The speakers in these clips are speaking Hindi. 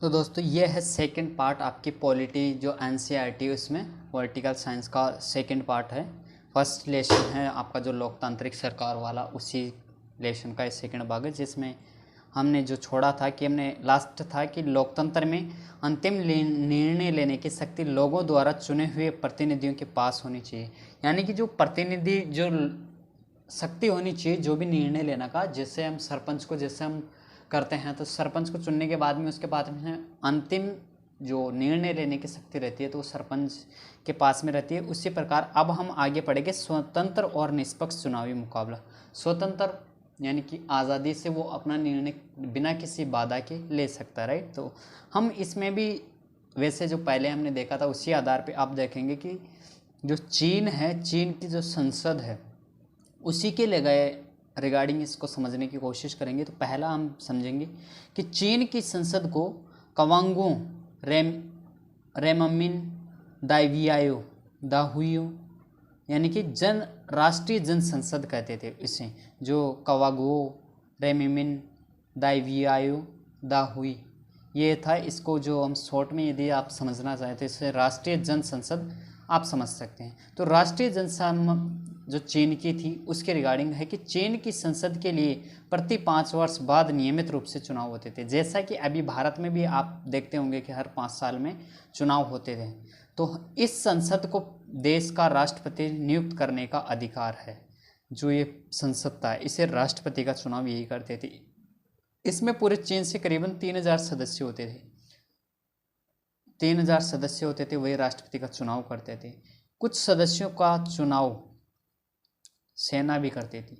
तो दोस्तों ये है सेकंड पार्ट आपकी पॉलिटी जो एनसीईआरटी उसमें पॉलिटिकल साइंस का सेकंड पार्ट है। फर्स्ट लेसन है आपका जो लोकतांत्रिक सरकार वाला, उसी लेसन का सेकंड भाग है जिसमें हमने जो छोड़ा था कि हमने लास्ट था कि लोकतंत्र में अंतिम निर्णय लेने की शक्ति लोगों द्वारा चुने हुए प्रतिनिधियों के पास होनी चाहिए। यानी कि जो प्रतिनिधि जो शक्ति होनी चाहिए जो भी निर्णय लेना का, जैसे हम सरपंच को जैसे हम करते हैं तो सरपंच को चुनने के बाद में उसके बाद में अंतिम जो निर्णय लेने की शक्ति रहती है तो वो सरपंच के पास में रहती है। उसी प्रकार अब हम आगे पढ़ेंगे स्वतंत्र और निष्पक्ष चुनावी मुकाबला। स्वतंत्र यानी कि आज़ादी से वो अपना निर्णय बिना किसी बाधा के ले सकता है, राइट। तो हम इसमें भी वैसे जो पहले हमने देखा था उसी आधार पे आप देखेंगे कि जो चीन है, चीन की जो संसद है उसी के ले गए रिगार्डिंग इसको समझने की कोशिश करेंगे। तो पहला हम समझेंगे कि चीन की संसद को कवांगो रेममिन दाइवियायो दाहुयो यानी कि राष्ट्रीय जन संसद कहते थे इसे, जो कवागो रेममिन दाइवियायो दाहुई ये था। इसको जो हम शॉर्ट में यदि आप समझना चाहें तो इसे राष्ट्रीय जन संसद आप समझ सकते हैं। तो राष्ट्रीय जनसंघ जो चीन की थी उसके रिगार्डिंग है कि चीन की संसद के लिए प्रति 5 वर्ष बाद नियमित रूप से चुनाव होते थे। जैसा कि अभी भारत में भी आप देखते होंगे कि हर 5 साल में चुनाव होते थे। तो इस संसद को देश का राष्ट्रपति नियुक्त करने का अधिकार है। जो ये संसद था इसे राष्ट्रपति का चुनाव यही करते थे। इसमें पूरे चीन से करीबन 3000 सदस्य होते थे। 3000 सदस्य होते थे, वही राष्ट्रपति का चुनाव करते थे। कुछ सदस्यों का चुनाव सेना भी करती थी,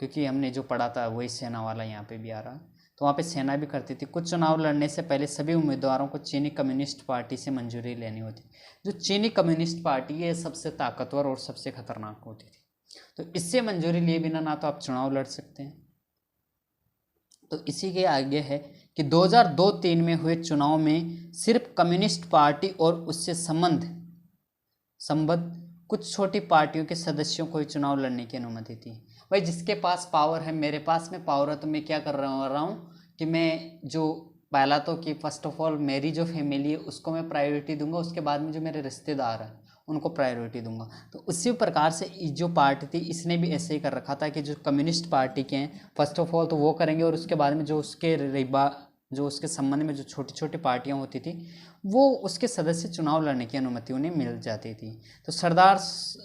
क्योंकि हमने जो पढ़ा था वही सेना वाला यहाँ पे भी आ रहा, तो वहाँ पे सेना भी करती थी। कुछ चुनाव लड़ने से पहले सभी उम्मीदवारों को चीनी कम्युनिस्ट पार्टी से मंजूरी लेनी होती। जो चीनी कम्युनिस्ट पार्टी है सबसे ताकतवर और सबसे खतरनाक होती थी, तो इससे मंजूरी लिए बिना ना तो आप चुनाव लड़ सकते हैं। तो इसी के आगे है कि 2002-3 में हुए चुनाव में सिर्फ कम्युनिस्ट पार्टी और उससे संबद्ध कुछ छोटी पार्टियों के सदस्यों को ही चुनाव लड़ने की अनुमति थी। भाई जिसके पास पावर है, मेरे पास में पावर है, तो मैं क्या कर रहा हूँ कि मैं जो पहला तो कि फर्स्ट ऑफ ऑल मेरी जो फैमिली है उसको मैं प्रायोरिटी दूंगा, उसके बाद में जो मेरे रिश्तेदार हैं उनको प्रायोरिटी दूंगा। तो उसी प्रकार से जो पार्टी थी इसने भी ऐसे ही कर रखा था कि जो कम्युनिस्ट पार्टी के हैं फर्स्ट ऑफ ऑल तो वो करेंगे, और उसके बाद में जो उसके संबंध में जो छोटी छोटी पार्टियां होती थी वो उसके सदस्य चुनाव लड़ने की अनुमति उन्हें मिल जाती थी। तो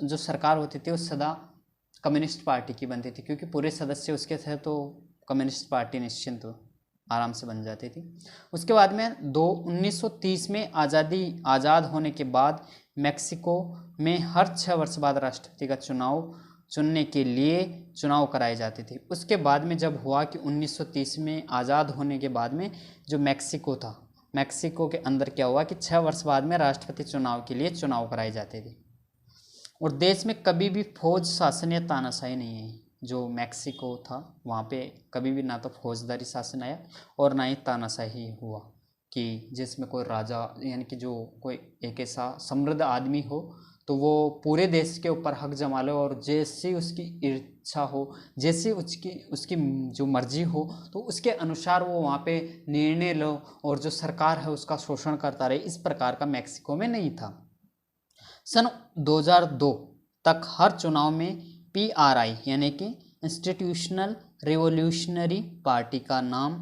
जो सरकार होती थी वो सदा कम्युनिस्ट पार्टी की बनती थी, क्योंकि पूरे सदस्य उसके थे तो कम्युनिस्ट पार्टी निश्चिंत आराम से बन जाती थी। उसके बाद में 1930 में आज़ाद होने के बाद मेक्सिको में हर 6 वर्ष बाद राष्ट्रपति का चुनाव चुनने के लिए चुनाव कराए जाते थे। उसके बाद में जब हुआ कि 1930 में आज़ाद होने के बाद में जो मेक्सिको था, मेक्सिको के अंदर क्या हुआ कि 6 वर्ष बाद में राष्ट्रपति चुनाव के लिए चुनाव कराए जाते थे। और देश में कभी भी फौज शासन या तानाशाही नहीं आई। जो मेक्सिको था वहाँ पे कभी भी ना तो फौजदारी शासन आया और ना ही तानाशाही हुआ कि जिसमें कोई राजा यानी कि जो कोई एक ऐसा समृद्ध आदमी हो तो वो पूरे देश के ऊपर हक जमा लो और जैसी उसकी इच्छा हो, जैसी उसकी जो मर्जी हो तो उसके अनुसार वो वहाँ पे निर्णय लो, और जो सरकार है उसका शोषण करता रहे। इस प्रकार का मेक्सिको में नहीं था। सन 2002 तक हर चुनाव में PRI यानी कि इंस्टीट्यूशनल रिवॉल्यूशनरी पार्टी का नाम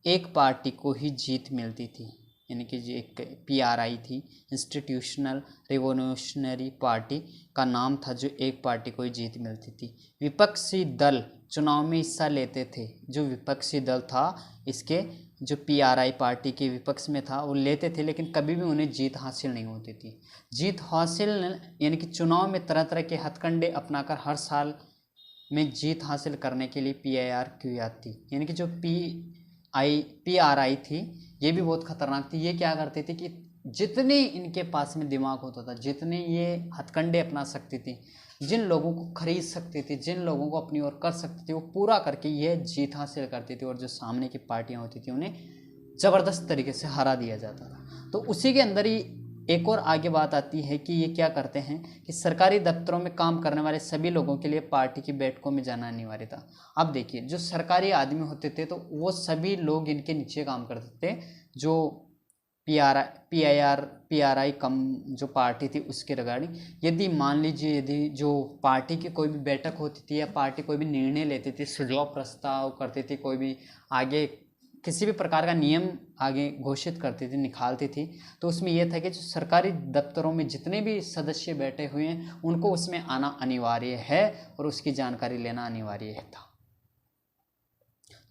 एक पार्टी को ही जीत मिलती थी। यानी कि जो एक PRI थी, इंस्टीट्यूशनल रिवॉल्यूशनरी पार्टी का नाम था, जो एक पार्टी को ही जीत मिलती थी। विपक्षी दल चुनाव में हिस्सा लेते थे। जो विपक्षी दल था इसके जो PRI पार्टी के विपक्ष में था वो लेते थे, लेकिन कभी भी उन्हें जीत हासिल नहीं होती थी। जीत हासिल यानी कि चुनाव में तरह तरह के हथकंडे अपनाकर हर साल में जीत हासिल करने के लिए PIR की याद थी। यानी कि जो PRI थी ये भी बहुत खतरनाक थी। ये क्या करती थी कि जितने इनके पास में दिमाग होता था, जितने ये हथकंडे अपना सकती थी, जिन लोगों को खरीद सकती थी, जिन लोगों को अपनी ओर कर सकती थी, वो पूरा करके ये जीत हासिल करती थी और जो सामने की पार्टियां होती थी उन्हें ज़बरदस्त तरीके से हरा दिया जाता था। तो उसी के अंदर ही एक और आगे बात आती है कि ये क्या करते हैं कि सरकारी दफ्तरों में काम करने वाले सभी लोगों के लिए पार्टी की बैठकों में जाना अनिवार्य था। अब देखिए, जो सरकारी आदमी होते थे तो वो सभी लोग इनके नीचे काम करते थे, जो पीआरआई कम जो पार्टी थी उसके रिगार्डिंग। यदि मान लीजिए यदि जो पार्टी की कोई भी बैठक होती थी या पार्टी कोई भी निर्णय लेती थी, सुझाव प्रस्ताव करती थी, कोई भी आगे किसी भी प्रकार का नियम आगे घोषित करती थी, निकालती थी, तो उसमें यह था कि जो सरकारी दफ्तरों में जितने भी सदस्य बैठे हुए हैं उनको उसमें आना अनिवार्य है और उसकी जानकारी लेना अनिवार्य था।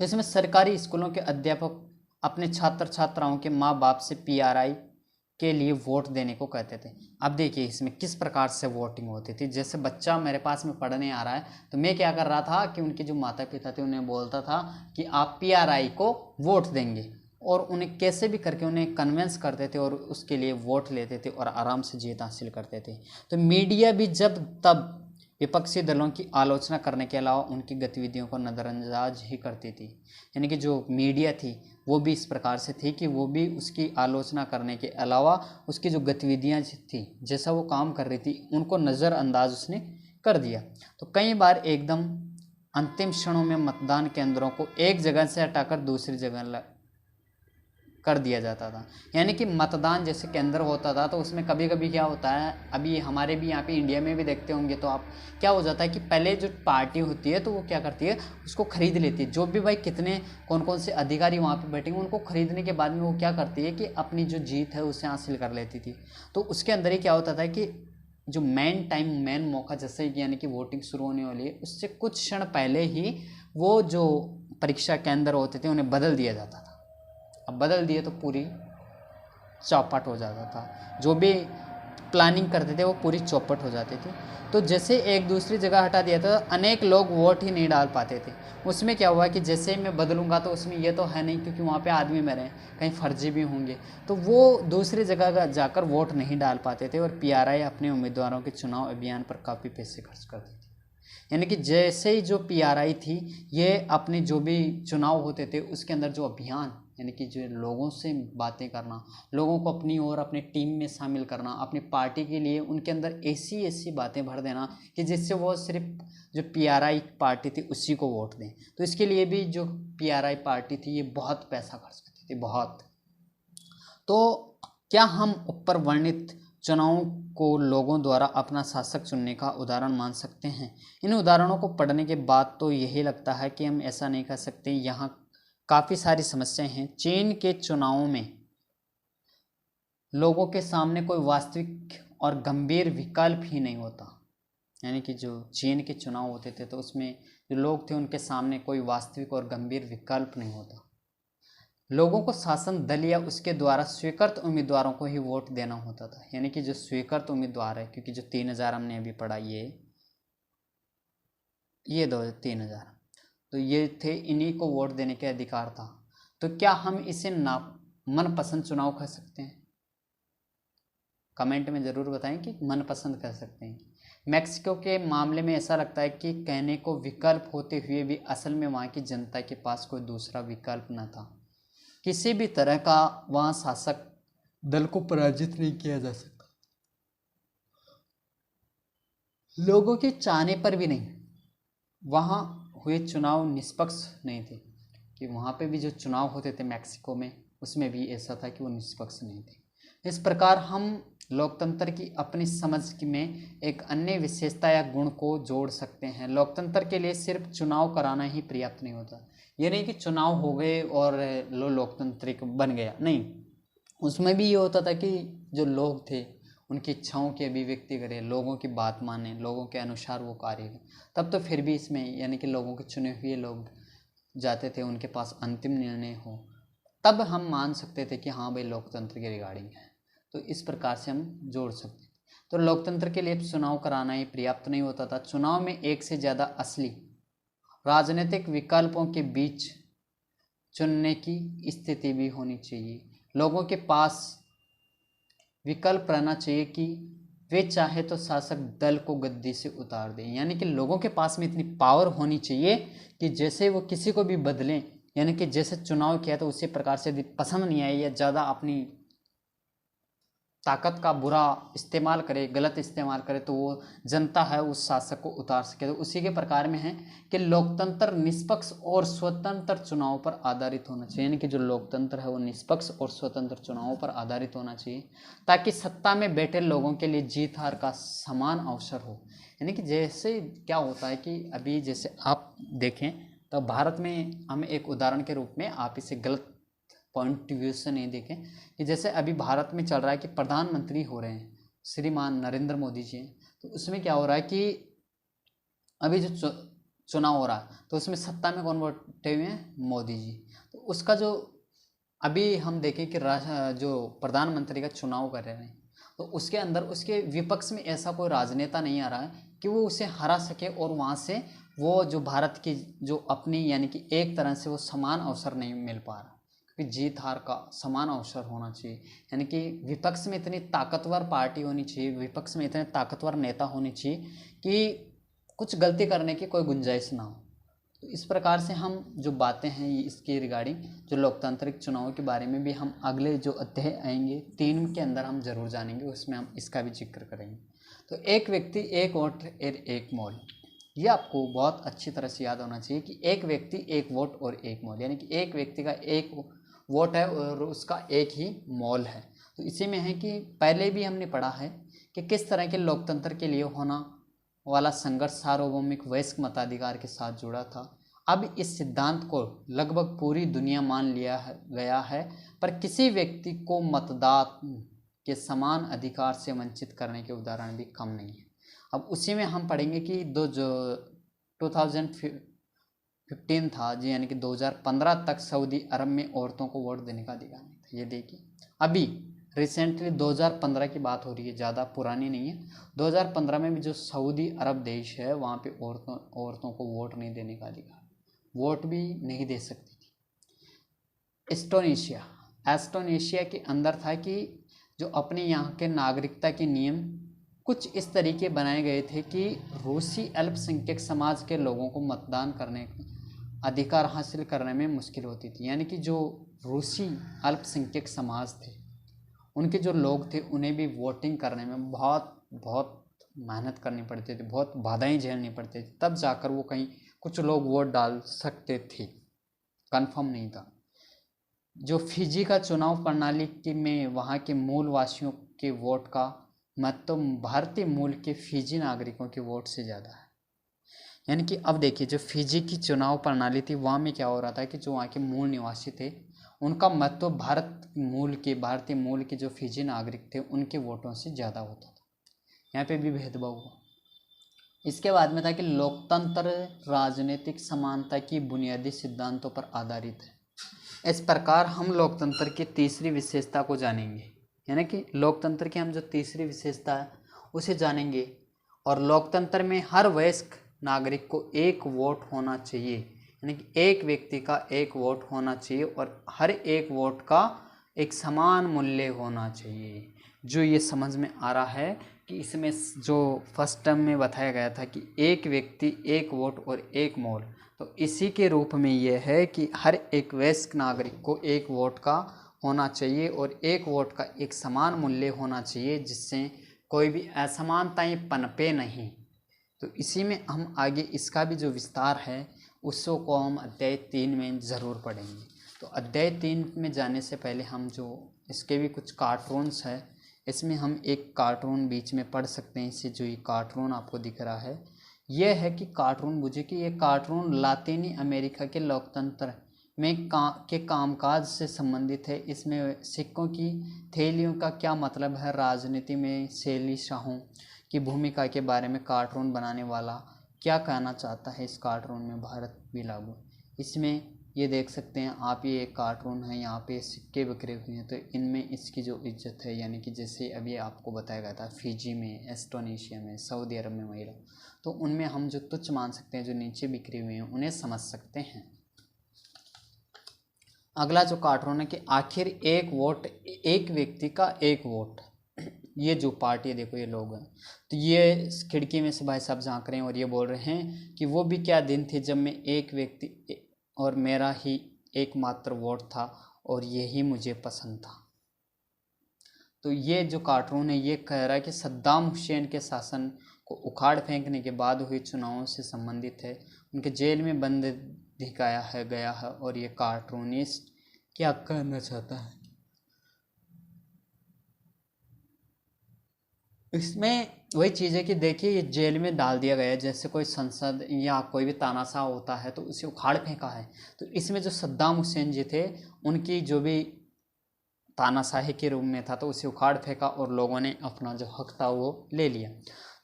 तो इसमें सरकारी स्कूलों के अध्यापक अपने छात्र छात्राओं के माँ बाप से पीआरआई के लिए वोट देने को कहते थे। अब देखिए इसमें किस प्रकार से वोटिंग होती थी। जैसे बच्चा मेरे पास में पढ़ने आ रहा है तो मैं क्या कर रहा था कि उनके जो माता पिता थे उन्हें बोलता था कि आप पीआरआई को वोट देंगे, और उन्हें कैसे भी करके उन्हें कन्विंस करते थे और उसके लिए वोट लेते थे और आराम से जीत हासिल करते थे। तो मीडिया भी जब तब विपक्षी दलों की आलोचना करने के अलावा उनकी गतिविधियों को नज़रअंदाज ही करती थी। यानी कि जो मीडिया थी वो भी इस प्रकार से थी कि वो भी उसकी आलोचना करने के अलावा उसकी जो गतिविधियां थी, जैसा वो काम कर रही थी, उनको नज़रअंदाज उसने कर दिया। तो कई बार एकदम अंतिम क्षणों में मतदान केंद्रों को एक जगह से हटाकर दूसरी जगह कर दिया जाता था। यानी कि मतदान जैसे केंद्र होता था तो उसमें कभी कभी क्या होता है, अभी हमारे भी यहाँ पे इंडिया में भी देखते होंगे तो आप, क्या हो जाता है कि पहले जो पार्टी होती है तो वो क्या करती है, उसको खरीद लेती है। जो भी भाई कितने कौन कौन से अधिकारी वहाँ पे बैठेंगे उनको खरीदने के बाद में वो क्या करती है कि अपनी जो जीत है उसे हासिल कर लेती थी। तो उसके अंदर ही क्या होता था कि जो मेन मौका, जैसे यानी कि वोटिंग शुरू होने वाली है उससे कुछ क्षण पहले ही वो जो परीक्षा केंद्र होते थे उन्हें बदल दिया जाता था। अब बदल दिए तो पूरी चौपट हो जाता था, जो भी प्लानिंग करते थे वो पूरी चौपट हो जाती थी। तो जैसे एक दूसरी जगह हटा दिया था अनेक लोग वोट ही नहीं डाल पाते थे। उसमें क्या हुआ कि जैसे मैं बदलूंगा तो उसमें ये तो है नहीं क्योंकि वहाँ पे आदमी मेरे हैं, कहीं फर्जी भी होंगे, तो वो दूसरी जगह जाकर वोट नहीं डाल पाते थे और पीआरआई अपने उम्मीदवारों के चुनाव अभियान पर काफ़ी पैसे खर्च करती थी। यानी कि जैसे ही जो पीआरआई थी ये अपने जो भी चुनाव होते थे उसके अंदर जो अभियान, यानी कि जो लोगों से बातें करना, लोगों को अपनी ओर अपने टीम में शामिल करना, अपनी पार्टी के लिए उनके अंदर ऐसी बातें भर देना कि जिससे वो सिर्फ जो पीआरआई पार्टी थी उसी को वोट दें। तो इसके लिए भी जो पीआरआई पार्टी थी ये बहुत पैसा खर्च करती थी, बहुत। तो क्या हम ऊपर वर्णित चुनावों को लोगों द्वारा अपना शासक चुनने का उदाहरण मान सकते हैं? इन उदाहरणों को पढ़ने के बाद तो यही लगता है कि हम ऐसा नहीं कर सकते। यहाँ काफ़ी सारी समस्याएं हैं। चीन के चुनावों में लोगों के सामने कोई वास्तविक और गंभीर विकल्प ही नहीं होता। यानी कि जो चीन के चुनाव होते थे तो उसमें जो लोग थे उनके सामने कोई वास्तविक और गंभीर विकल्प नहीं होता। लोगों को शासन दल या उसके द्वारा स्वीकृत उम्मीदवारों को ही वोट देना होता था। यानी कि जो स्वीकृत उम्मीदवार है, क्योंकि जो 3000 हमने अभी पढ़ा ये 3000 तो ये थे, इन्हीं को वोट देने के अधिकार था। तो क्या हम इसे ना मनपसंद चुनाव कह सकते हैं? कमेंट में ज़रूर बताएं कि मनपसंद कह सकते हैं। मैक्सिको के मामले में ऐसा लगता है कि कहने को विकल्प होते हुए भी असल में वहाँ की जनता के पास कोई दूसरा विकल्प न था। किसी भी तरह का वहाँ शासक दल को पराजित नहीं किया जा सकता, लोगों के चाहने पर भी नहीं। वहाँ हुए चुनाव निष्पक्ष नहीं थे, कि वहाँ पे भी जो चुनाव होते थे मैक्सिको में उसमें भी ऐसा था कि वो निष्पक्ष नहीं थे। इस प्रकार हम लोकतंत्र की अपनी समझ में एक अन्य विशेषता या गुण को जोड़ सकते हैं। लोकतंत्र के लिए सिर्फ चुनाव कराना ही पर्याप्त नहीं होता। ये नहीं कि चुनाव हो गए और लोकतांत्रिक बन गया, नहीं। उसमें भी ये होता था कि जो लोग थे उनकी इच्छाओं की अभिव्यक्ति करें, लोगों की बात माने, लोगों के अनुसार वो कार्य करें, तब तो फिर भी इसमें यानी कि लोगों के चुने हुए लोग जाते थे, उनके पास अंतिम निर्णय हो, तब हम मान सकते थे कि हाँ भाई लोकतंत्र के रिगार्डिंग है। तो इस प्रकार से हम जोड़ सकते। तो लोकतंत्र के लिए चुनाव कराना ही पर्याप्त नहीं होता था। चुनाव में एक से ज़्यादा असली राजनीतिक विकल्पों के बीच चुनने की स्थिति भी होनी चाहिए। लोगों के पास विकल्प रहना चाहिए कि वे चाहे तो शासक दल को गद्दी से उतार दें। यानी कि लोगों के पास में इतनी पावर होनी चाहिए कि जैसे वो किसी को भी बदलें, यानी कि जैसे चुनाव किया तो उसी प्रकार से यदि पसंद नहीं आए या ज़्यादा अपनी ताकत का बुरा इस्तेमाल करे, गलत इस्तेमाल करे, तो वो जनता है उस शासक को उतार सके। तो उसी के प्रकार में है कि लोकतंत्र निष्पक्ष और स्वतंत्र चुनाव पर आधारित होना चाहिए, यानी कि जो लोकतंत्र है वो निष्पक्ष और स्वतंत्र चुनावों पर आधारित होना चाहिए, ताकि सत्ता में बैठे लोगों के लिए जीत हार का समान अवसर हो। यानी कि जैसे क्या होता है कि अभी जैसे आप देखें तो भारत में हम एक उदाहरण के रूप में, आप इसे गलत पॉइंट व्यू से नहीं देखें, कि जैसे अभी भारत में चल रहा है कि प्रधानमंत्री हो रहे हैं श्रीमान नरेंद्र मोदी जी, तो उसमें क्या हो रहा है कि अभी जो चुनाव हो रहा है तो उसमें सत्ता में कौन बैठे हुए हैं? मोदी जी। तो उसका जो अभी हम देखें कि जो प्रधानमंत्री का चुनाव कर रहे हैं, तो उसके अंदर उसके विपक्ष में ऐसा कोई राजनेता नहीं आ रहा है कि वो उसे हरा सके, और वहाँ से वो जो भारत की जो अपनी, यानी कि एक तरह से वो समान अवसर नहीं मिल पा रहा, क्योंकि जीत हार का समान अवसर होना चाहिए। यानी कि विपक्ष में इतनी ताकतवर पार्टी होनी चाहिए, विपक्ष में इतने ताकतवर नेता होने चाहिए कि कुछ गलती करने की कोई गुंजाइश ना हो। तो इस प्रकार से हम जो बातें हैं इसके रिगार्डिंग जो लोकतांत्रिक चुनाव के बारे में भी हम अगले जो अध्याय आएंगे 3 के अंदर हम जरूर जानेंगे, उसमें हम इसका भी जिक्र करेंगे। तो एक व्यक्ति एक वोट और एक मोल, ये आपको बहुत अच्छी तरह से याद होना चाहिए कि एक व्यक्ति एक वोट और एक मोल, यानी कि एक व्यक्ति का एक वोट है और उसका एक ही मोल है। तो इसी में है कि पहले भी हमने पढ़ा है कि किस तरह के लोकतंत्र के लिए होना वाला संघर्ष सार्वभौमिक वयस्क मताधिकार के साथ जुड़ा था। अब इस सिद्धांत को लगभग पूरी दुनिया मान लिया गया है, पर किसी व्यक्ति को मतदान के समान अधिकार से वंचित करने के उदाहरण भी कम नहीं है। अब उसी में हम पढ़ेंगे कि जो 2015 था जी, यानी कि 2015 तक सऊदी अरब में औरतों को वोट देने का अधिकार नहीं था। ये देखिए अभी रिसेंटली 2015 की बात हो रही है, ज़्यादा पुरानी नहीं है। 2015 में भी जो सऊदी अरब देश है वहाँ पे औरतों को वोट नहीं देने का अधिकार, वोट भी नहीं दे सकती थी। एस्टोनेशिया के अंदर था कि जो अपने यहाँ के नागरिकता के नियम कुछ इस तरीके बनाए गए थे कि रूसी अल्पसंख्यक समाज के लोगों को मतदान करने अधिकार हासिल करने में मुश्किल होती थी। यानी कि जो रूसी अल्पसंख्यक समाज थे, उनके जो लोग थे, उन्हें भी वोटिंग करने में बहुत मेहनत करनी पड़ती थी, बहुत बाधाएं झेलनी पड़ती थी, तब जाकर वो कहीं कुछ लोग वोट डाल सकते थे, कंफर्म नहीं था। जो फिजी का चुनाव प्रणाली के में वहाँ के मूल वासियों के वोट का महत्व भारतीय मूल के फिजी नागरिकों के वोट से ज़्यादा है। यानी कि अब देखिए जो फिजी की चुनाव प्रणाली थी, वहाँ में क्या हो रहा था कि जो वहाँ के मूल निवासी थे उनका महत्व भारतीय मूल के जो फिजी नागरिक थे उनके वोटों से ज़्यादा होता था। यहाँ पे भी भेदभाव हुआ। इसके बाद में था कि लोकतंत्र राजनीतिक समानता की बुनियादी सिद्धांतों पर आधारित है। इस प्रकार हम लोकतंत्र की तीसरी विशेषता को जानेंगे, यानी कि लोकतंत्र की हम जो तीसरी विशेषता है उसे जानेंगे। और लोकतंत्र में हर वयस्क नागरिक को एक वोट होना चाहिए, यानी कि एक व्यक्ति का एक वोट होना चाहिए और हर एक वोट का एक समान मूल्य होना चाहिए। जो ये समझ में आ रहा है कि इसमें जो फर्स्ट टर्म में बताया गया था कि एक व्यक्ति एक वोट और एक मोल, तो इसी के रूप में ये है कि हर एक वयस्क नागरिक को एक वोट का होना चाहिए और एक वोट का एक समान मूल्य होना चाहिए, जिससे कोई भी असमानताएं पनपे नहीं। तो इसी में हम आगे इसका भी जो विस्तार है उसको हम अध्याय 3 में ज़रूर पढ़ेंगे। तो अध्याय 3 में जाने से पहले हम जो इसके भी कुछ कार्टून्स है, इसमें हम एक कार्टून बीच में पढ़ सकते हैं। इससे जो ये कार्टून आपको दिख रहा है यह है कि कार्टून बुझे कि ये कार्टून लातीनी अमेरिका के लोकतंत्र में के कामकाज से संबंधित है। इसमें सिक्कों की थैलियों का क्या मतलब है, राजनीति में शैली शाहों की भूमिका के बारे में कार्टून बनाने वाला क्या कहना चाहता है, इस कार्टून में भारत भी लागू। इसमें ये देख सकते हैं आप, ये एक कार्टून है, यहाँ पे सिक्के बिखरे हुए हैं, तो इनमें इसकी जो इज्जत है, यानी कि जैसे अभी आपको बताया गया था फिजी में, एस्टोनेशिया में, सऊदी अरब में महिला, तो उनमें हम जो तुच्छ मान सकते हैं, जो नीचे बिखरे हुए हैं उन्हें समझ सकते हैं। अगला जो कार्टून है कि आखिर एक वोट, एक व्यक्ति का एक वोट, ये जो पार्टी है देखो ये लोग हैं, तो ये खिड़की में से भाई साहब झांक रहे हैं और ये बोल रहे हैं कि वो भी क्या दिन थे जब मैं एक व्यक्ति और मेरा ही एकमात्र वोट था और यही मुझे पसंद था। तो ये जो कार्टून है ये कह रहा है कि सद्दाम हुसैन के शासन को उखाड़ फेंकने के बाद हुए चुनावों से संबंधित है, उनके जेल में बंद दिखाया है गया है और ये कार्टूनिस्ट क्या कहना चाहता है। इसमें वही चीज़ है कि देखिए ये जेल में डाल दिया गया है, जैसे कोई संसद या कोई भी तानाशाह होता है तो उसे उखाड़ फेंका है। तो इसमें जो सद्दाम हुसैन जी थे उनकी जो भी तानाशाही के रूप में था तो उसे उखाड़ फेंका और लोगों ने अपना जो हक था वो ले लिया।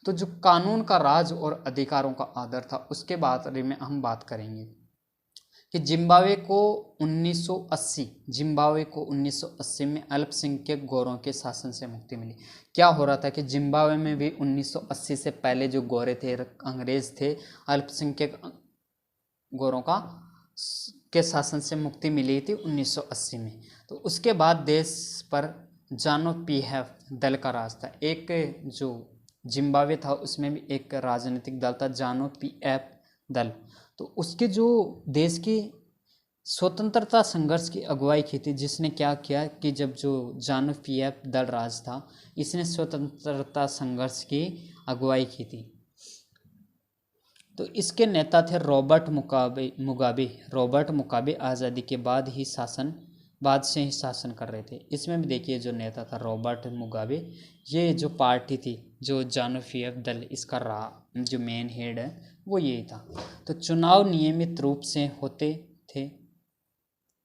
तो जो कानून का राज और अधिकारों का आदर था उसके बारे में हम बात करेंगे कि जिम्बाब्वे को 1980 में अल्पसंख्यक गोरों के शासन से मुक्ति मिली। क्या हो रहा था कि जिम्बाब्वे में भी 1980 से पहले जो गोरे थे, अंग्रेज थे, अल्पसंख्यक गोरों के शासन से मुक्ति मिली थी 1980 में। तो उसके बाद देश पर जानो पीएफ दल का राज था। एक जो जिम्बाब्वे था उसमें भी एक राजनीतिक दल था जानो पीएफ दल। तो उसके जो देश की स्वतंत्रता संघर्ष की अगुवाई की थी, जिसने क्या किया कि जब जो जानो पीएफ दल राज था इसने स्वतंत्रता संघर्ष की अगुवाई की थी। तो इसके नेता थे रॉबर्ट मुगाबे आज़ादी के बाद से ही शासन कर रहे थे। इसमें भी देखिए जो नेता था रॉबर्ट मुगाबे, ये जो पार्टी थी जो जानो पीएफ दल, इसका जो मेन हेड है वो यही था। तो चुनाव नियमित रूप से होते थे,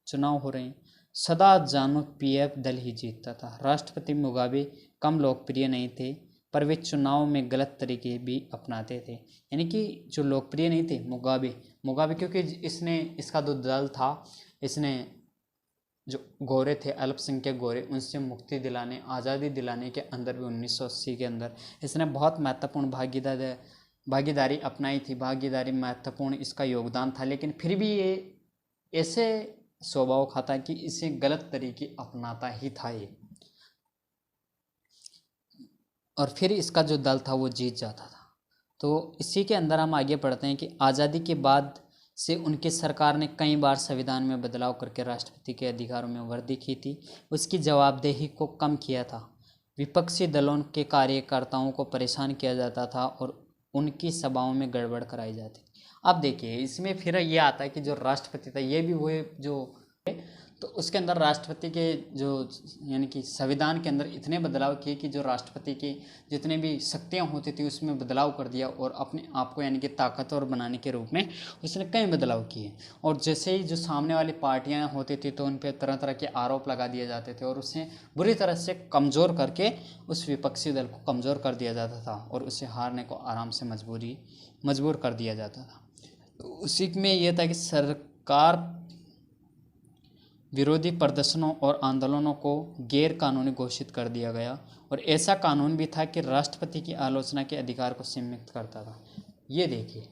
चुनाव हो रहे हैं, सदा जानो पीएफ दल ही जीतता था। राष्ट्रपति मुगाबे कम लोकप्रिय नहीं थे पर वे चुनाव में गलत तरीके भी अपनाते थे, यानी कि जो लोकप्रिय नहीं थे मुगाबे क्योंकि इसका जो दल था, इसने जो गोरे थे, अल्पसंख्यक गोरे, उनसे मुक्ति दिलाने, आज़ादी दिलाने के अंदर भी 1980 के अंदर इसने बहुत महत्वपूर्ण भागीदारी अपनाई थी। भागीदारी महत्वपूर्ण इसका योगदान था, लेकिन फिर भी ये ऐसे स्वभाव का था कि इसे गलत तरीके अपनाता ही था ये, और फिर इसका जो दल था वो जीत जाता था। तो इसी के अंदर हम आगे बढ़ते हैं कि आज़ादी के बाद से उनकी सरकार ने कई बार संविधान में बदलाव करके राष्ट्रपति के अधिकारों में वृद्धि की थी, उसकी जवाबदेही को कम किया था, विपक्षी दलों के कार्यकर्ताओं को परेशान किया जाता था और उनकी सभाओं में गड़बड़ कराई जाती। अब देखिए इसमें फिर ये आता है कि जो राष्ट्रपति था ये भी वो जो, तो उसके अंदर राष्ट्रपति के जो यानी कि संविधान के अंदर इतने बदलाव किए कि जो राष्ट्रपति की जितने भी शक्तियां होती थी उसमें बदलाव कर दिया और अपने आप को यानी कि ताकतवर बनाने के रूप में उसने कई बदलाव किए। और जैसे ही जो सामने वाली पार्टियां होती थी तो उन पर तरह तरह के आरोप लगा दिए जाते थे और उसे बुरी तरह से कमज़ोर करके उस विपक्षी दल को कमज़ोर कर दिया जाता था और उसे हारने को आराम से मजबूर कर दिया जाता था। तो उसी में यह था कि सरकार विरोधी प्रदर्शनों और आंदोलनों को गैर कानूनी घोषित कर दिया गया और ऐसा कानून भी था कि राष्ट्रपति की आलोचना के अधिकार को सीमित करता था। ये देखिए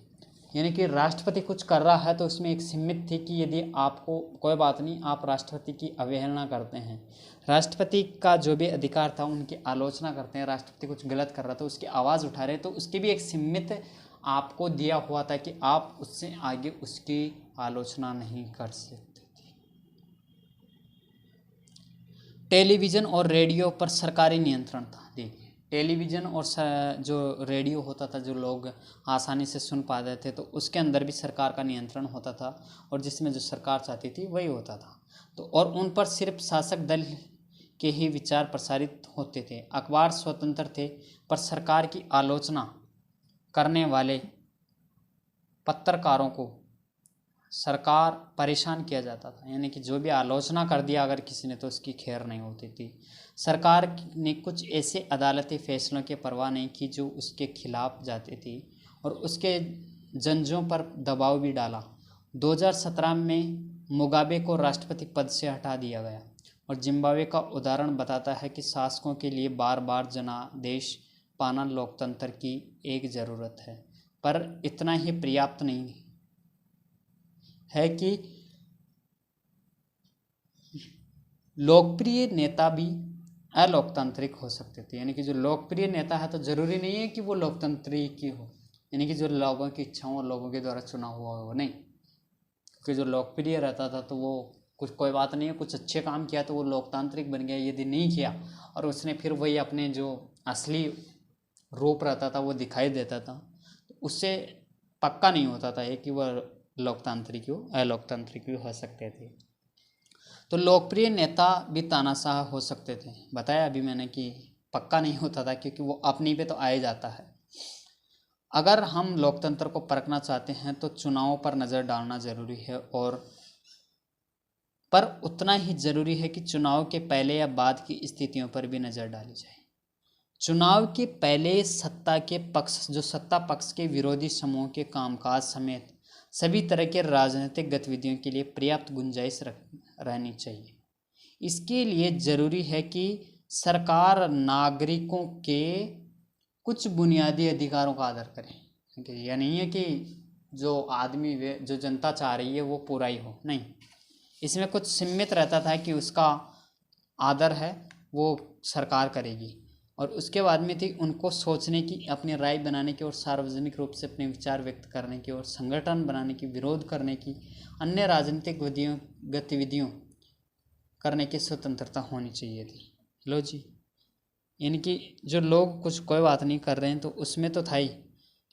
यानी कि राष्ट्रपति कुछ कर रहा है तो उसमें एक सीमित थी कि यदि आपको कोई बात नहीं, आप राष्ट्रपति की अवहेलना करते हैं, राष्ट्रपति का जो भी अधिकार था उनकी आलोचना करते हैं, राष्ट्रपति कुछ गलत कर रहा था उसकी आवाज़ उठा रहे, तो उसकी भी एक सीमित आपको दिया हुआ था कि आप उससे आगे उसकी आलोचना नहीं कर सकते। टेलीविज़न और रेडियो पर सरकारी नियंत्रण था। देखिए टेलीविज़न और जो रेडियो होता था जो लोग आसानी से सुन पाते थे तो उसके अंदर भी सरकार का नियंत्रण होता था और जिसमें जो सरकार चाहती थी वही होता था। तो और उन पर सिर्फ शासक दल के ही विचार प्रसारित होते थे। अखबार स्वतंत्र थे पर सरकार की आलोचना करने वाले पत्रकारों को सरकार परेशान किया जाता था, यानी कि जो भी आलोचना कर दिया अगर किसी ने तो उसकी खैर नहीं होती थी। सरकार ने कुछ ऐसे अदालती फैसलों की परवाह नहीं की जो उसके खिलाफ जाती थी और उसके जजों पर दबाव भी डाला। 2017 में मुगाबे को राष्ट्रपति पद से हटा दिया गया और जिम्बाब्वे का उदाहरण बताता है कि शासकों के लिए बार बार जनादेश पाना लोकतंत्र की एक ज़रूरत है, पर इतना ही पर्याप्त नहीं है कि लोकप्रिय नेता भी अलोकतांत्रिक हो सकते थे। यानी कि जो लोकप्रिय नेता है तो ज़रूरी नहीं है कि वो लोकतांत्रिक ही हो, यानी कि जो लोगों की इच्छाओं और लोगों के द्वारा चुना हुआ हो, नहीं, क्योंकि जो लोकप्रिय रहता था तो वो कुछ कोई बात नहीं है, कुछ अच्छे काम किया तो वो लोकतांत्रिक बन गया, यदि नहीं किया और उसने फिर वही अपने जो असली रूप रहता था वो दिखाई देता था, तो उससे पक्का नहीं होता था ये कि वह लोकतांत्रिक हो, अलोकतांत्रिक भी हो सकते थे। तो लोकप्रिय नेता भी तानाशाह हो सकते थे, बताया अभी मैंने कि पक्का नहीं होता था, क्योंकि वो अपनी पे तो आ ही जाता है। अगर हम लोकतंत्र को परखना चाहते हैं तो चुनावों पर नज़र डालना ज़रूरी है, और पर उतना ही ज़रूरी है कि चुनाव के पहले या बाद की स्थितियों पर भी नज़र डाली जाए। चुनाव के पहले सत्ता पक्ष के विरोधी समूह के कामकाज समेत सभी तरह के राजनीतिक गतिविधियों के लिए पर्याप्त गुंजाइश रहनी चाहिए। इसके लिए ज़रूरी है कि सरकार नागरिकों के कुछ बुनियादी अधिकारों का आदर करे। यह नहीं है कि जो आदमी जो जनता चाह रही है वो पूरा ही हो, नहीं, इसमें कुछ सीमित रहता था कि उसका आदर है वो सरकार करेगी। और उसके बाद में थी उनको सोचने की, अपनी राय बनाने की और सार्वजनिक रूप से अपने विचार व्यक्त करने की और संगठन बनाने की, विरोध करने की, अन्य राजनीतिक गतिविधियों करने की स्वतंत्रता होनी चाहिए थी। लो जी, यानी कि जो लोग कुछ कोई बात नहीं कर रहे हैं तो उसमें तो था ही,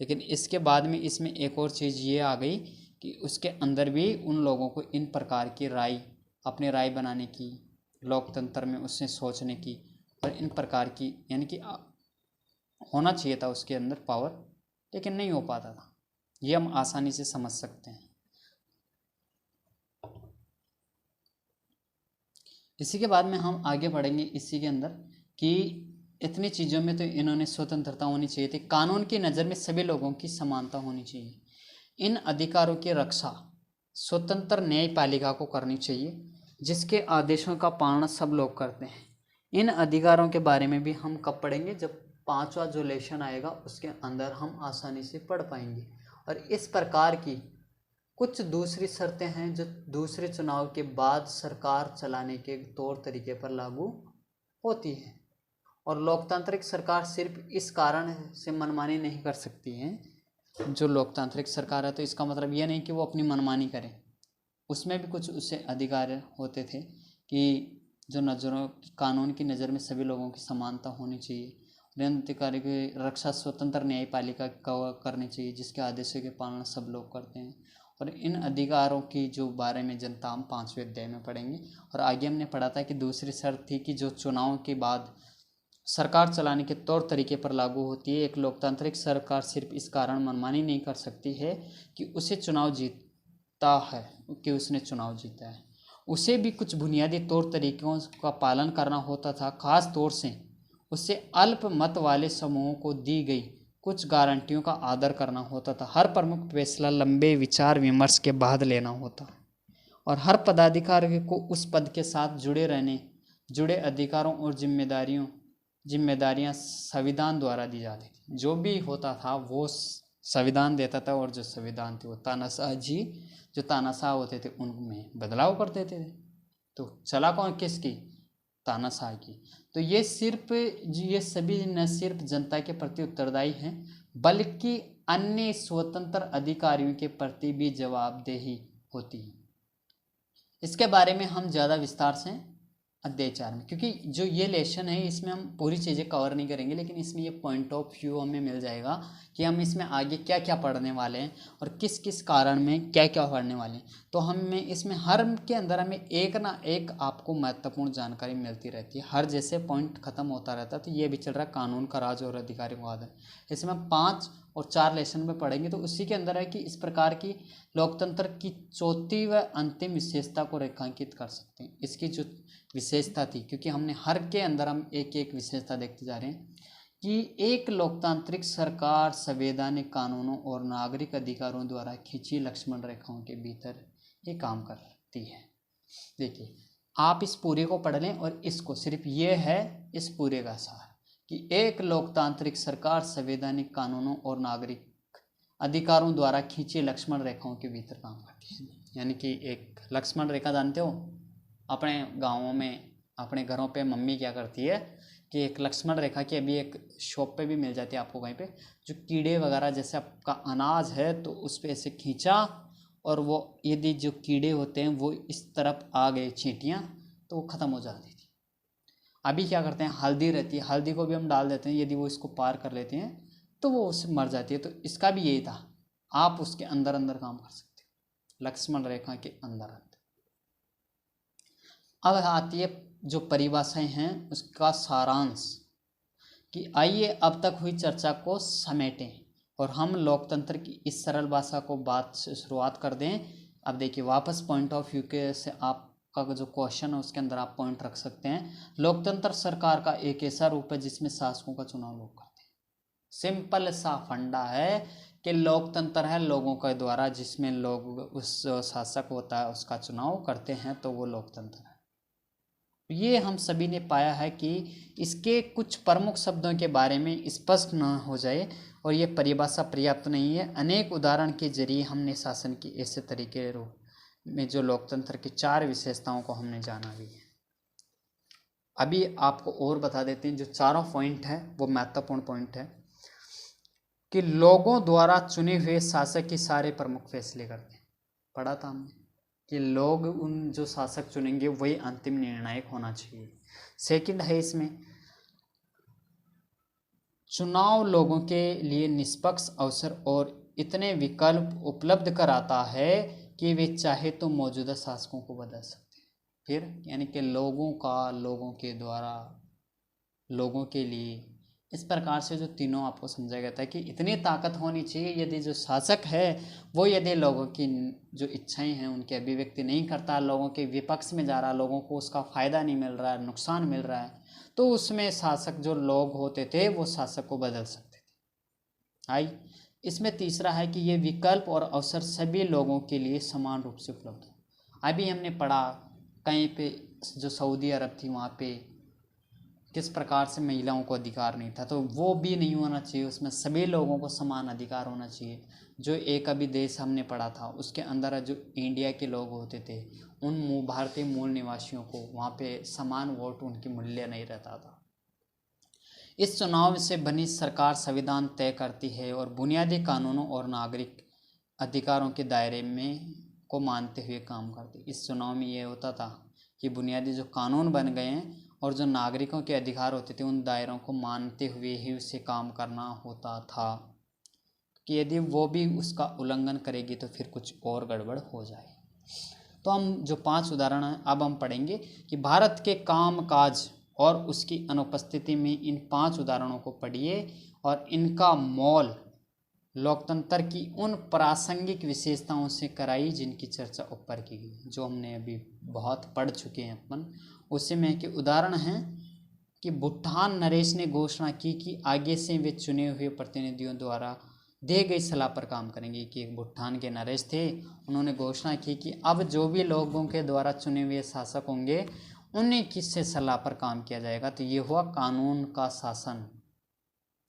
लेकिन इसके बाद में इसमें एक और चीज़ ये आ गई कि उसके अंदर भी उन लोगों को इन प्रकार की राय, अपनी राय बनाने की, लोकतंत्र में उससे सोचने की और इन प्रकार की, यानी कि होना चाहिए था उसके अंदर पावर, लेकिन नहीं हो पाता था। ये हम आसानी से समझ सकते हैं। इसी के बाद में हम आगे बढ़ेंगे इसी के अंदर कि इतनी चीज़ों में तो इन्होंने स्वतंत्रता होनी चाहिए थी। कानून की नज़र में सभी लोगों की समानता होनी चाहिए। इन अधिकारों की रक्षा स्वतंत्र न्यायपालिका को करनी चाहिए, जिसके आदेशों का पालन सब लोग करते हैं। इन अधिकारों के बारे में भी हम कब पढ़ेंगे, जब 5वां जो लेशन आएगा उसके अंदर हम आसानी से पढ़ पाएंगे। और इस प्रकार की कुछ दूसरी शर्तें हैं जो दूसरे चुनाव के बाद सरकार चलाने के तौर तरीके पर लागू होती है। और लोकतांत्रिक सरकार सिर्फ इस कारण से मनमानी नहीं कर सकती है। जो लोकतांत्रिक सरकार है तो इसका मतलब यह नहीं कि वो अपनी मनमानी करे, उसमें भी कुछ उससे अधिकार होते थे कि जो नज़रों कानून की नज़र में सभी लोगों की समानता होनी चाहिए। अधिकारी की रक्षा स्वतंत्र न्यायपालिका करनी चाहिए, जिसके आदेशों के पालन सब लोग करते हैं। और इन अधिकारों की जो बारे में जनता हम 5वें अध्याय में पढ़ेंगे। और आगे हमने पढ़ा था कि दूसरी शर्त थी कि जो चुनाव के बाद सरकार चलाने के तौर तरीके पर लागू होती है। एक लोकतांत्रिक सरकार सिर्फ इस कारण मनमानी नहीं कर सकती है कि उसे चुनाव जीता है, कि उसने चुनाव जीता है, उसे भी कुछ बुनियादी तौर तरीकों का पालन करना होता था। खास तौर से उसे अल्प मत वाले समूहों को दी गई कुछ गारंटियों का आदर करना होता था। हर प्रमुख फैसला लंबे विचार विमर्श के बाद लेना होता, और हर पदाधिकारी को उस पद के साथ जुड़े अधिकारों और जिम्मेदारियां संविधान द्वारा दी जाती थी। जो भी होता था वो संविधान देता था, और जो संविधान थे वो तानाशाह जी जो तानाशाह होते थे उनमें बदलाव कर देते थे। तो चला कौन किसकी? तानाशाह की। तो ये सभी न सिर्फ जनता के प्रति उत्तरदायी हैं, बल्कि अन्य स्वतंत्र अधिकारियों के प्रति भी जवाबदेही होती है। इसके बारे में हम ज़्यादा विस्तार से अध्याय 4 में, क्योंकि जो ये लेसन है इसमें हम पूरी चीज़ें कवर नहीं करेंगे, लेकिन इसमें ये पॉइंट ऑफ व्यू हमें मिल जाएगा कि हम इसमें आगे क्या क्या पढ़ने वाले हैं और किस किस कारण में क्या क्या पढ़ने वाले हैं। तो हमें इसमें हर के अंदर हमें एक ना एक आपको महत्वपूर्ण जानकारी मिलती रहती है। हर जैसे पॉइंट खत्म होता रहता है। तो ये भी चल रहा है कानून का राज और अधिकारियों का आदर। इसमें 5 और 4 लेसन में पढ़ेंगे। तो उसी के अंदर है कि इस प्रकार की लोकतंत्र की चौथी व अंतिम विशेषता को रेखांकित कर सकते हैं। इसकी जो विशेषता थी, क्योंकि हमने हर के अंदर हम एक एक विशेषता देखते जा रहे हैं कि एक लोकतांत्रिक सरकार संवैधानिक कानूनों और नागरिक अधिकारों द्वारा खींची लक्ष्मण रेखाओं के भीतर ये काम करती है। देखिए, आप इस पूरे को पढ़ लें और इसको सिर्फ ये है इस पूरे का सार कि एक लोकतांत्रिक सरकार संवैधानिक कानूनों और नागरिक अधिकारों द्वारा खींची लक्ष्मण रेखाओं के भीतर काम करती है। यानी कि एक लक्ष्मण रेखा जानते हो, अपने गाँवों में अपने घरों पे मम्मी क्या करती है कि एक लक्ष्मण रेखा की अभी एक शॉप पे भी मिल जाती है आपको कहीं पे, जो कीड़े वगैरह जैसे आपका अनाज है तो उस पर ऐसे खींचा और वो यदि जो कीड़े होते हैं वो इस तरफ आ गए चींटियाँ तो वो ख़त्म हो जाती थी। अभी क्या करते हैं, हल्दी रहती है, हल्दी को भी हम डाल देते हैं, यदि वो इसको पार कर लेते हैं तो वो उससे मर जाती है। तो इसका भी यही था, आप उसके अंदर अंदर काम कर सकते हो, लक्ष्मण रेखा के अंदर अंदर। अब आती है जो परिभाषाएं हैं उसका सारांश, कि आइए अब तक हुई चर्चा को समेटें और हम लोकतंत्र की इस सरल भाषा को बात से शुरुआत कर दें। अब देखिए वापस पॉइंट ऑफ व्यू के से आपका जो क्वेश्चन है उसके अंदर आप पॉइंट रख सकते हैं। लोकतंत्र सरकार का एक ऐसा रूप है जिसमें शासकों का चुनाव लोग करते हैं। सिंपल सा फंडा है कि लोकतंत्र है लोगों के द्वारा, जिसमें लोग उस शासक होता है उसका चुनाव करते हैं, तो वो लोकतंत्र है। ये हम सभी ने पाया है कि इसके कुछ प्रमुख शब्दों के बारे में स्पष्ट न हो जाए और ये परिभाषा पर्याप्त नहीं है। अनेक उदाहरण के जरिए हमने शासन की ऐसे तरीके रूप में जो लोकतंत्र की 4 विशेषताओं को हमने जाना भी है। अभी आपको और बता देते हैं, जो चारों पॉइंट है वो महत्वपूर्ण पॉइंट है कि लोगों द्वारा चुने हुए शासक के सारे प्रमुख फैसले करते हैं। पढ़ा था हमने कि लोग उन जो शासक चुनेंगे वही अंतिम निर्णायक होना चाहिए। सेकंड है इसमें चुनाव लोगों के लिए निष्पक्ष अवसर और इतने विकल्प उपलब्ध कराता है कि वे चाहे तो मौजूदा शासकों को बदल सकते हैं। फिर यानी कि लोगों का, लोगों के द्वारा, लोगों के लिए, इस प्रकार से जो तीनों आपको समझाया गया था कि इतनी ताकत होनी चाहिए यदि जो शासक है वो यदि लोगों की जो इच्छाएं हैं उनकी अभिव्यक्ति नहीं करता, लोगों के विपक्ष में जा रहा, लोगों को उसका फ़ायदा नहीं मिल रहा है, नुकसान मिल रहा है, तो उसमें शासक जो लोग होते थे वो शासक को बदल सकते थे। आई इसमें तीसरा है कि ये विकल्प और अवसर सभी लोगों के लिए समान रूप से उपलब्ध हो। अभी हमने पढ़ा कहीं पे जो सऊदी अरब थी वहाँ पे किस प्रकार से महिलाओं को अधिकार नहीं था, तो वो भी नहीं होना चाहिए, उसमें सभी लोगों को समान अधिकार होना चाहिए। जो एक अभी देश हमने पढ़ा था उसके अंदर जो इंडिया के लोग होते थे उन भारतीय मूल निवासियों को वहाँ पे समान वोट उनकी मूल्य नहीं रहता था। इस चुनाव से बनी सरकार संविधान तय करती है और बुनियादी कानूनों और नागरिक अधिकारों के दायरे में को मानते हुए काम करती है। इस चुनाव में ये होता था कि बुनियादी जो कानून बन गए हैं और जो नागरिकों के अधिकार होते थे उन दायरों को मानते हुए ही उसे काम करना होता था, कि यदि वो भी उसका उल्लंघन करेगी तो फिर कुछ और गड़बड़ हो जाए। तो हम जो 5 उदाहरण हैं अब हम पढ़ेंगे कि भारत के काम काज और उसकी अनुपस्थिति में इन 5 उदाहरणों को पढ़िए और इनका मोल लोकतंत्र की उन प्रासंगिक विशेषताओं से कराई जिनकी चर्चा ऊपर की गई, जो हमने अभी बहुत पढ़ चुके हैं अपन। उसी में के उदाहरण हैं कि भूटान नरेश ने घोषणा की कि आगे से वे चुने हुए प्रतिनिधियों द्वारा दी गई सलाह पर काम करेंगे। कि एक भूटान के नरेश थे, उन्होंने घोषणा की कि अब जो भी लोगों के द्वारा चुने हुए शासक होंगे उन्हीं की से सलाह पर काम किया जाएगा। तो ये हुआ कानून का शासन,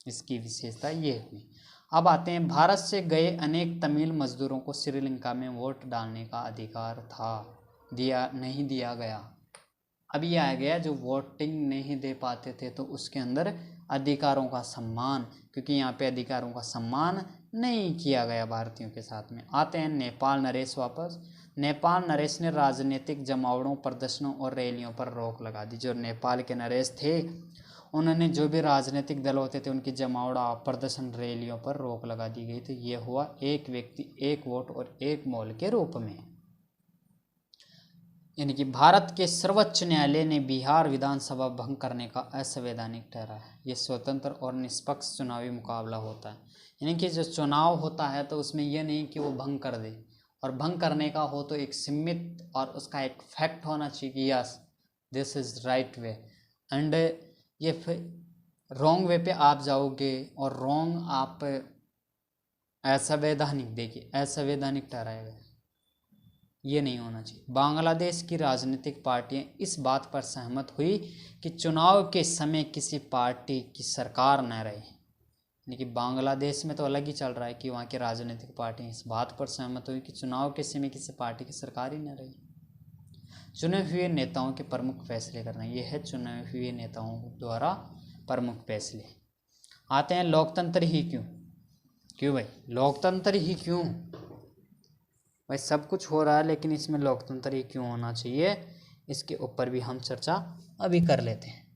इसकी विशेषता ये हुई। अब आते हैं, भारत से गए अनेक तमिल मजदूरों को श्रीलंका में वोट डालने का अधिकार था, नहीं दिया गया। अब ये आ गया जो वोटिंग नहीं दे पाते थे तो उसके अंदर अधिकारों का सम्मान, क्योंकि यहाँ पे अधिकारों का सम्मान नहीं किया गया भारतीयों के साथ में। आते हैं नेपाल नरेश वापस। नेपाल नरेश ने राजनीतिक जमावड़ों, प्रदर्शनों और रैलियों पर रोक लगा दी। जो नेपाल के नरेश थे उन्होंने जो भी राजनीतिक दल होते थे उनकी जमावड़ा, प्रदर्शन, रैलियों पर रोक लगा दी गई। तो ये हुआ एक व्यक्ति एक वोट और एक मोल के रूप में। यानी कि भारत के सर्वोच्च न्यायालय ने बिहार विधानसभा भंग करने का असंवैधानिक ठहराया। ये स्वतंत्र और निष्पक्ष चुनावी मुकाबला होता है, यानी कि जो चुनाव होता है तो उसमें यह नहीं कि वो भंग कर दे, और भंग करने का हो तो एक सीमित और उसका एक फैक्ट होना चाहिए कि yes this is right way, and ये रॉन्ग वे पे आप जाओगे और रॉन्ग आप असंवैधानिक, देखिए असंवैधानिक ठहराया गया, ये नहीं होना चाहिए। बांग्लादेश की राजनीतिक पार्टियां इस बात पर सहमत हुई कि चुनाव के समय किसी पार्टी की सरकार न रहे। यानी कि बांग्लादेश में तो अलग ही चल रहा है कि वहाँ की राजनीतिक पार्टियां इस बात पर सहमत हुई कि चुनाव के समय किसी पार्टी की सरकार ही न रही। चुने हुए नेताओं के प्रमुख फैसले करना, यह है चुने हुए नेताओं द्वारा प्रमुख फैसले। आते हैं लोकतंत्र ही क्यों। क्यों भाई लोकतंत्र ही क्यों? भाई सब कुछ हो रहा है, लेकिन इसमें लोकतंत्र ही क्यों होना चाहिए, इसके ऊपर भी हम चर्चा अभी कर लेते हैं।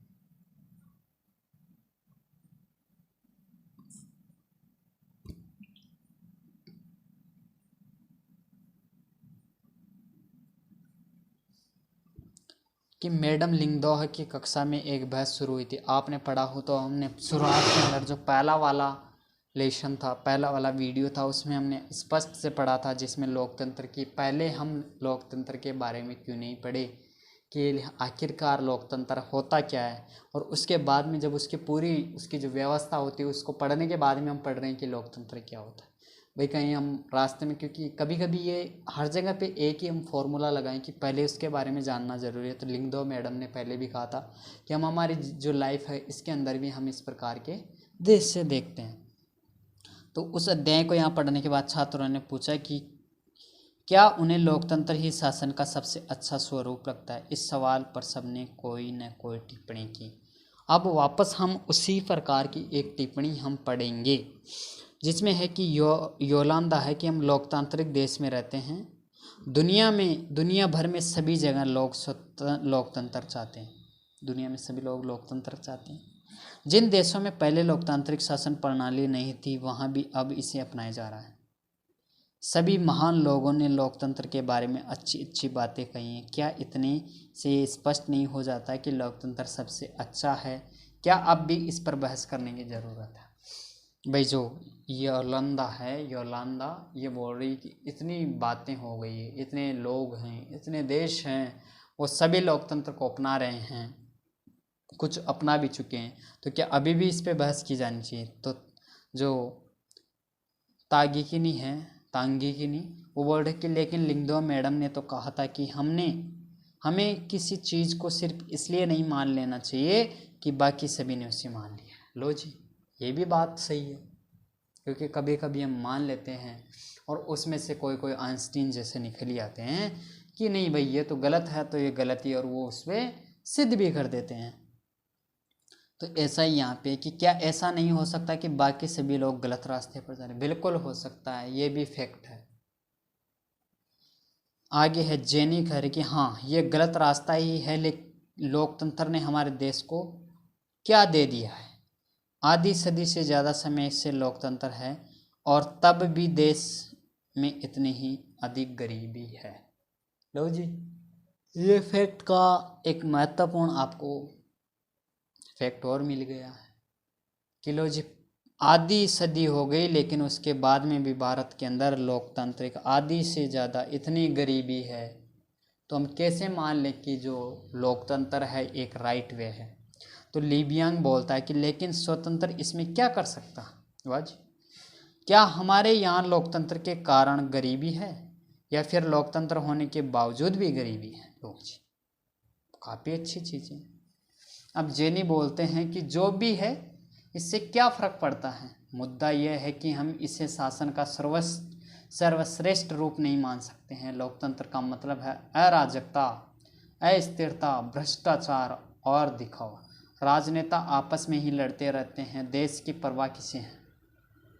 कि मैडम लिंगदोह की कक्षा में एक बहस शुरू हुई थी, आपने पढ़ा हो तो। हमने शुरुआत के अंदर जो पहला वाला लेसन था, पहला वाला वीडियो था, उसमें हमने स्पष्ट से पढ़ा था, जिसमें लोकतंत्र की, पहले हम लोकतंत्र के बारे में क्यों नहीं पढ़े कि आखिरकार लोकतंत्र होता क्या है, और उसके बाद में जब उसकी पूरी उसकी जो व्यवस्था होती है उसको पढ़ने के बाद में हम पढ़ रहे हैं कि लोकतंत्र क्या होता है। भाई कहीं हम रास्ते में, क्योंकि कभी कभी ये हर जगह पे एक ही हम फॉर्मूला लगाएं कि पहले उसके बारे में जानना ज़रूरी है, तो लिंगदो मैडम ने पहले भी कहा था कि हम हमारी जो लाइफ है इसके अंदर भी हम इस प्रकार के दृश्य देखते हैं। तो उस अध्याय को यहाँ पढ़ने के बाद छात्रों ने पूछा कि क्या उन्हें लोकतंत्र ही शासन का सबसे अच्छा स्वरूप लगता है। इस सवाल पर सबने कोई न कोई टिप्पणी की। अब वापस हम उसी प्रकार की एक टिप्पणी हम पढ़ेंगे, जिसमें है कि योलांदा है कि हम लोकतांत्रिक देश में रहते हैं। दुनिया भर में सभी जगह लोकतंत्र चाहते हैं। दुनिया में सभी लोग लोकतंत्र चाहते हैं। जिन देशों में पहले लोकतांत्रिक शासन प्रणाली नहीं थी, वहाँ भी अब इसे अपनाया जा रहा है। सभी महान लोगों ने लोकतंत्र के बारे में अच्छी अच्छी बातें कही हैं। क्या इतने से स्पष्ट नहीं हो जाता कि लोकतंत्र सबसे अच्छा है? क्या अब भी इस पर बहस करने की ज़रूरत है? भाई जो योलंदा है, योलांदा, ये बोल रही कि इतनी बातें हो गई है, इतने लोग हैं, इतने देश हैं, वो सभी लोकतंत्र को अपना रहे हैं, कुछ अपना भी चुके हैं, तो क्या अभी भी इस पे बहस की जानी चाहिए? तो जो तागिकिनी है, तांगिकिनी, वो बोल रहे कि लेकिन लिंगदो मैडम ने तो कहा था कि हमें किसी चीज़ को सिर्फ इसलिए नहीं मान लेना चाहिए कि बाकी सभी ने उसे मान लिया। लो जी, ये भी बात सही है, क्योंकि कभी कभी हम मान लेते हैं और उसमें से कोई आइंस्टीन जैसे निकल ही आते हैं कि नहीं भाई ये तो गलत है, तो ये गलत ही, और वो उसमें सिद्ध भी कर देते हैं। तो ऐसा ही यहाँ पे कि क्या ऐसा नहीं हो सकता कि बाकी सभी लोग गलत रास्ते पर जा रहे हैं? बिल्कुल हो सकता है, ये भी फैक्ट है। आगे है जेनी कह रही कि हाँ ये गलत रास्ता ही है, लेकिन लोकतंत्र ने हमारे देश को क्या दे दिया है? आधी सदी से ज़्यादा समय से लोकतंत्र है, और तब भी देश में इतनी ही अधिक गरीबी है। लो जी, ये फैक्ट का एक महत्वपूर्ण आपको फैक्ट और मिल गया है कि लो जी, आधी सदी हो गई, लेकिन उसके बाद में भी भारत के अंदर लोकतांत्रिक आधी से ज़्यादा इतनी गरीबी है, तो हम कैसे मान लें कि जो लोकतंत्र है एक राइट वे है? तो लीबियांग बोलता है कि लेकिन स्वतंत्र इसमें क्या कर सकता? वाज क्या हमारे यहाँ लोकतंत्र के कारण गरीबी है, या फिर लोकतंत्र होने के बावजूद भी गरीबी है? लोग जी, काफ़ी अच्छी चीज़ें। अब जेनी बोलते हैं कि जो भी है इससे क्या फ़र्क पड़ता है, मुद्दा यह है कि हम इसे शासन का सर्वश्रेष्ठ रूप नहीं मान सकते हैं। लोकतंत्र का मतलब है अराजकता, अस्थिरता, भ्रष्टाचार और दिखावा। राजनेता आपस में ही लड़ते रहते हैं, देश की परवाह किसे है?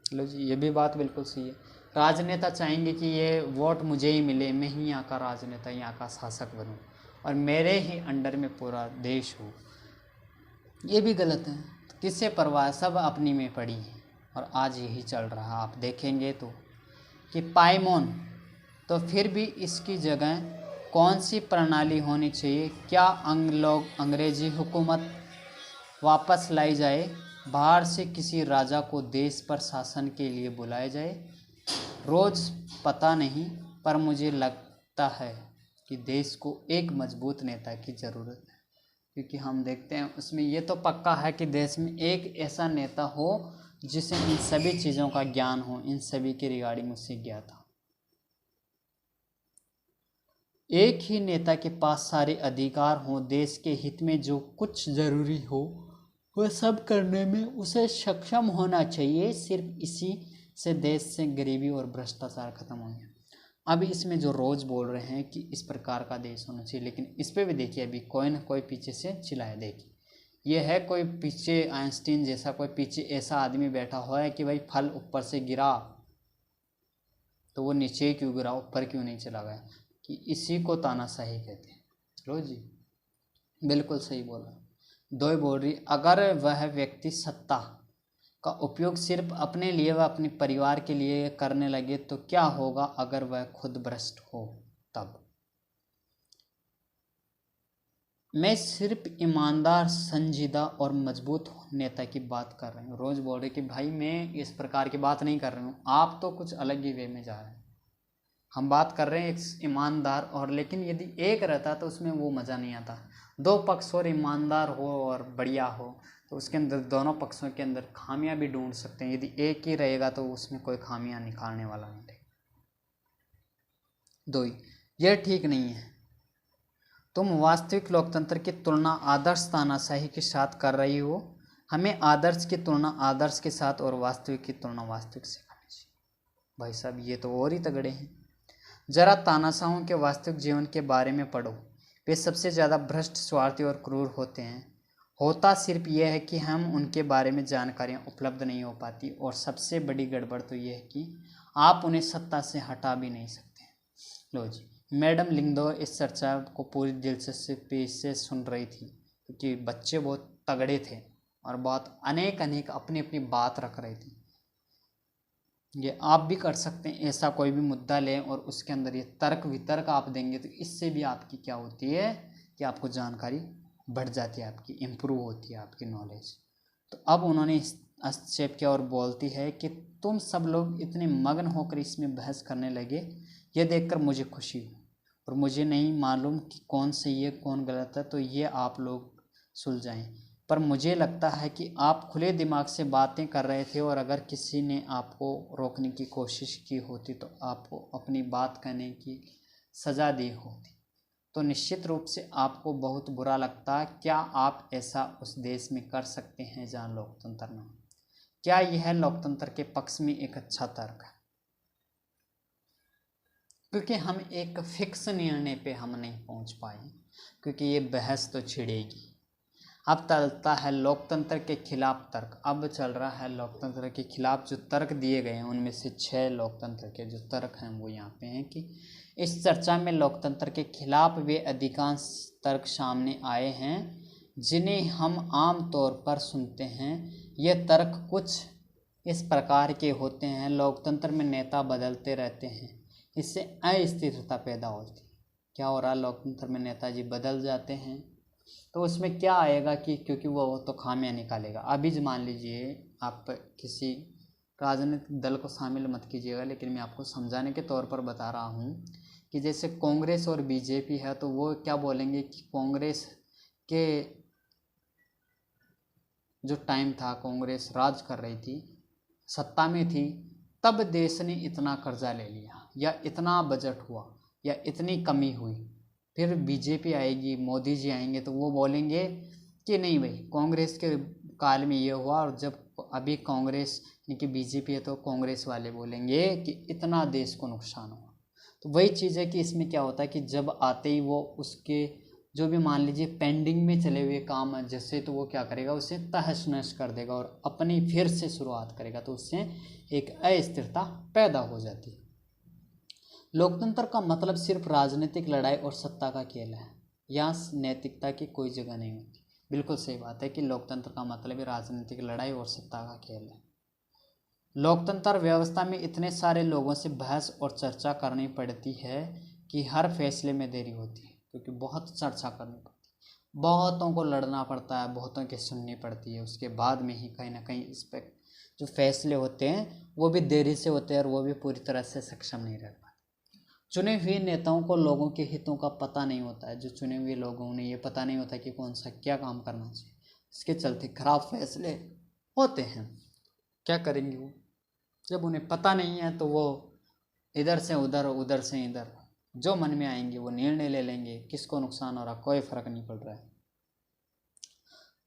लो जी, ये भी बात बिल्कुल सही है। राजनेता चाहेंगे कि ये वोट मुझे ही मिले, मैं ही यहाँ का राजनेता, यहाँ का शासक बनूँ और मेरे ही अंडर में पूरा देश हो। ये भी गलत है। तो किससे परवाह? सब अपनी में पड़ी है, और आज यही चल रहा। आप देखेंगे तो कि पाइमोन, तो फिर भी इसकी जगह कौन सी प्रणाली होनी चाहिए? क्या अंग्रेजी हुकूमत वापस लाई जाए, बाहर से किसी राजा को देश पर शासन के लिए बुलाया जाए? रोज़ पता नहीं, पर मुझे लगता है कि देश को एक मजबूत नेता की ज़रूरत है, क्योंकि हम देखते हैं उसमें ये तो पक्का है कि देश में एक ऐसा नेता हो जिसे इन सभी चीज़ों का ज्ञान हो, इन सभी के रिगार्डिंग उससे ज्ञात हो। एक ही नेता के पास सारे अधिकार हों, देश के हित में जो कुछ ज़रूरी हो वह सब करने में उसे सक्षम होना चाहिए। सिर्फ इसी से देश से गरीबी और भ्रष्टाचार खत्म होंगे। अब इसमें जो रोज़ बोल रहे हैं कि इस प्रकार का देश होना चाहिए, लेकिन इस पे भी देखिए अभी कोई ना कोई पीछे से चिल्लाए। देखिए ये है कोई पीछे आइंस्टीन जैसा कोई पीछे ऐसा आदमी बैठा हुआ है कि भाई फल ऊपर से गिरा तो वो नीचे क्यों गिरा, ऊपर क्यों नहीं चला गया, कि इसी को तानाशाही कहते हैं। चलो जी, बिल्कुल सही बोला। दो बोल रही, अगर वह व्यक्ति सत्ता का उपयोग सिर्फ अपने लिए व अपने परिवार के लिए करने लगे तो क्या होगा अगर वह खुद भ्रष्ट हो तब। मैं सिर्फ ईमानदार, संजीदा और मजबूत नेता की बात कर रही हूँ। रोज बोल रहे कि भाई मैं इस प्रकार की बात नहीं कर रही हूँ, आप तो कुछ अलग ही वे में जा रहे हैं। हम बात कर रहे हैं एक ईमानदार और, लेकिन यदि एक रहता तो उसमें वो मज़ा नहीं आता। दो पक्ष और ईमानदार हो और बढ़िया हो तो उसके अंदर दोनों पक्षों के अंदर खामियां भी ढूंढ सकते हैं। यदि एक ही रहेगा तो उसमें कोई खामियां निकालने वाला नहीं रहेगा। दो ही, यह ठीक नहीं है। तुम वास्तविक लोकतंत्र की तुलना आदर्श तानाशाही के साथ कर रही हो। हमें आदर्श की तुलना आदर्श के साथ और वास्तविक की तुलना वास्तविक से करनी चाहिए। भाई साहब ये तो और ही तगड़े हैं। जरा तानाशाहों के वास्तविक जीवन के बारे में पढ़ो। वे सबसे ज़्यादा भ्रष्ट, स्वार्थी और क्रूर होते हैं। होता सिर्फ यह है कि हम उनके बारे में जानकारियाँ उपलब्ध नहीं हो पाती, और सबसे बड़ी गड़बड़ तो यह है कि आप उन्हें सत्ता से हटा भी नहीं सकते। लो जी, मैडम लिंगदो इस चर्चा को पूरी दिलचस्पी से सुन रही थी, क्योंकि बच्चे बहुत तगड़े थे और बहुत अनेक अपनी अपनी बात रख रहे थे। ये आप भी कर सकते हैं, ऐसा कोई भी मुद्दा लें और उसके अंदर ये तर्क वितर्क आप देंगे तो इससे भी आपकी क्या होती है कि आपको जानकारी बढ़ जाती है, आपकी इम्प्रूव होती है आपकी नॉलेज। तो अब उन्होंने हस्तक्षेप किया और बोलती है कि तुम सब लोग इतने मग्न होकर इसमें बहस करने लगे, ये देखकर मुझे खुशी हुई, और मुझे नहीं मालूम कि कौन सही है कौन गलत है, तो ये आप लोग सुलझाएं। पर मुझे लगता है कि आप खुले दिमाग से बातें कर रहे थे, और अगर किसी ने आपको रोकने की कोशिश की होती तो आपको अपनी बात कहने की सज़ा दी होती, तो निश्चित रूप से आपको बहुत बुरा लगता। क्या आप ऐसा उस देश में कर सकते हैं जहाँ लोकतंत्र न हो? क्या यह लोकतंत्र के पक्ष में एक अच्छा तर्क है? क्योंकि हम एक फिक्स निर्णय पे हम नहीं पहुंच पाए, क्योंकि ये बहस तो छिड़ेगी। अब चलता है लोकतंत्र के खिलाफ तर्क। अब चल रहा है लोकतंत्र के खिलाफ जो तर्क दिए गए हैं, उनमें से 6 लोकतंत्र के जो तर्क हैं वो यहाँ पे हैं कि इस चर्चा में लोकतंत्र के खिलाफ वे अधिकांश तर्क सामने आए हैं जिन्हें हम आम तौर पर सुनते हैं। ये तर्क कुछ इस प्रकार के होते हैं। लोकतंत्र में नेता बदलते रहते हैं, इससे अस्थिरता पैदा होती है। क्या हो रहा है, लोकतंत्र में नेताजी बदल जाते हैं तो उसमें क्या आएगा कि क्योंकि वो तो खामियां निकालेगा। अभी मान लीजिए आप किसी राजनीतिक दल को शामिल मत कीजिएगा, लेकिन मैं आपको समझाने के तौर पर बता रहा हूँ कि जैसे कांग्रेस और बीजेपी है, तो वो क्या बोलेंगे कि कांग्रेस के जो टाइम था, कांग्रेस राज कर रही थी, सत्ता में थी, तब देश ने इतना कर्जा ले लिया, या इतना बजट हुआ, या इतनी कमी हुई। फिर बीजेपी आएगी, मोदी जी आएंगे, तो वो बोलेंगे कि नहीं भाई कांग्रेस के काल में ये हुआ, और जब अभी कांग्रेस यानी कि बीजेपी है तो कांग्रेस वाले बोलेंगे कि इतना देश को नुकसान हुआ। तो वही चीज़ है कि इसमें क्या होता है कि जब आते ही वो उसके जो भी मान लीजिए पेंडिंग में चले हुए काम है जैसे, तो वो क्या करेगा, उसे तहस नहस कर देगा और अपनी फिर से शुरुआत करेगा, तो उससे एक अस्थिरता पैदा हो जाती है। लोकतंत्र का मतलब सिर्फ राजनीतिक लड़ाई और सत्ता का खेल है, यहाँ नैतिकता की कोई जगह नहीं होती। बिल्कुल सही बात है कि लोकतंत्र का मतलब है राजनीतिक लड़ाई और सत्ता का खेल है। लोकतंत्र व्यवस्था में इतने सारे लोगों से बहस और चर्चा करनी पड़ती है कि हर फैसले में देरी होती है, क्योंकि बहुत चर्चा करनी पड़ती है, बहुतों को लड़ना पड़ता है, बहुतों की सुननी पड़ती है, उसके बाद में ही कहीं ना कहीं इस पर जो फैसले होते हैं वो भी देरी से होते हैं और वो भी पूरी तरह से सक्षम नहीं रह पाते। चुने हुए नेताओं को लोगों के हितों का पता नहीं होता है। जो चुने हुए लोगों ने ये पता नहीं होता कि कौन सा क्या काम करना चाहिए, इसके चलते खराब फैसले होते हैं। क्या करेंगे वो, जब उन्हें पता नहीं है तो वो इधर से उधर, उधर से इधर, जो मन में आएंगे वो निर्णय ले लेंगे। किसको नुकसान हो रहा, कोई फर्क नहीं पड़ रहा है।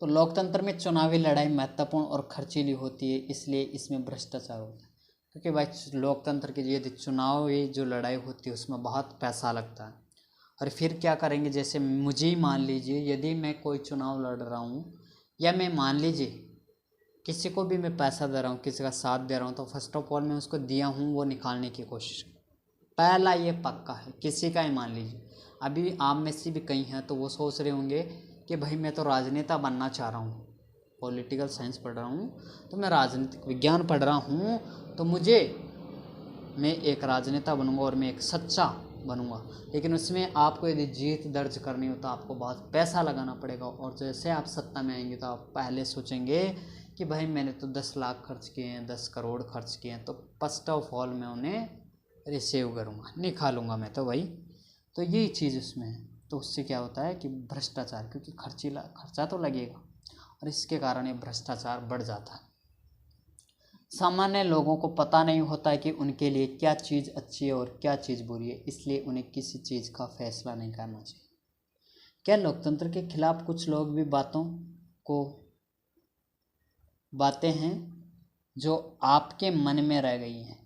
तो लोकतंत्र में चुनावी लड़ाई महत्वपूर्ण और खर्चीली होती है, इसलिए इसमें भ्रष्टाचार होता है। क्योंकि भाई लोकतंत्र की यदि चुनावी जो लड़ाई होती है उसमें बहुत पैसा लगता है। और फिर क्या करेंगे, जैसे मुझे ही मान लीजिए यदि मैं कोई चुनाव लड़ रहा हूँ, या मैं मान लीजिए किसी को भी मैं पैसा दे रहा हूँ, किसी का साथ दे रहा हूँ, तो फर्स्ट ऑफ ऑल मैं उसको दिया हूँ वो निकालने की कोशिश पहला ये पक्का है, किसी का ही मान लीजिए। अभी आप में से भी कई हैं तो वो सोच रहे होंगे कि भाई मैं तो राजनेता बनना चाह रहा हूँ, पॉलिटिकल साइंस पढ़ रहा हूँ, तो मैं राजनीतिक विज्ञान पढ़ रहा हूँ, तो मैं एक राजनेता बनूंगा और मैं एक सच्चा बनूंगा। लेकिन उसमें आपको यदि जीत दर्ज करनी हो तो आपको बहुत पैसा लगाना पड़ेगा, और जैसे आप सत्ता में आएंगे तो आप पहले सोचेंगे कि भाई मैंने तो 10 लाख खर्च किए हैं, 10 करोड़ खर्च किए हैं, तो फर्स्ट ऑफ ऑल मैं उन्हें रिसीव करूँगा, निकालूंगा मैं तो भाई। तो यही चीज़ उसमें है। तो उससे क्या होता है कि भ्रष्टाचार, क्योंकि खर्चा तो लगेगा, और इसके कारण ये भ्रष्टाचार बढ़ जाता है। सामान्य लोगों को पता नहीं होता है कि उनके लिए क्या चीज़ अच्छी है और क्या चीज़ बुरी है, इसलिए उन्हें किसी चीज़ का फैसला नहीं करना चाहिए। क्या लोकतंत्र के खिलाफ कुछ लोग भी बातें हैं जो आपके मन में रह गई हैं?